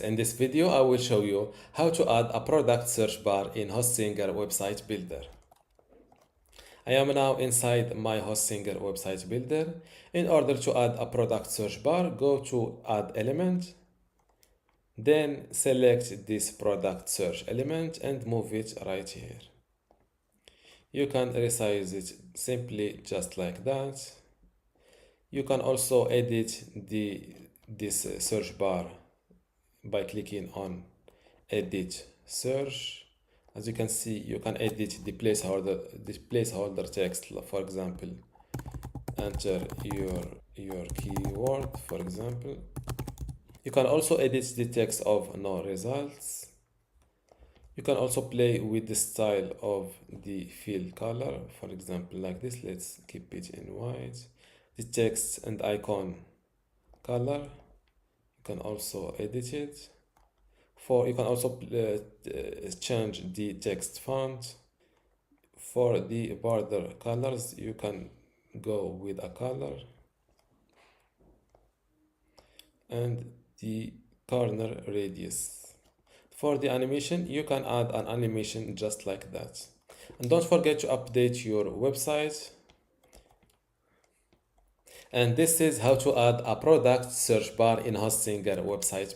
In this video, I will show you how to add a product search bar in Hostinger Website Builder. I am now inside my Hostinger Website Builder. In order to add a product search bar, go to Add Element, then select this product search element and move it right here. You can resize it simply just like that. You can also edit this search bar by clicking on Edit Search. As you can see, you can edit the placeholder text. For example, enter your keyword, for example. You can also edit the text of no results. You can also play with the style of the field color, for example, like this. Let's keep it in white. The text and icon color, you can also edit it. You can also change the text font. For the border colors, you can go with a color, and the corner radius. For the animation, you can add an animation just like that. And don't forget to update your website. And this is how to add a product search bar in Hostinger Website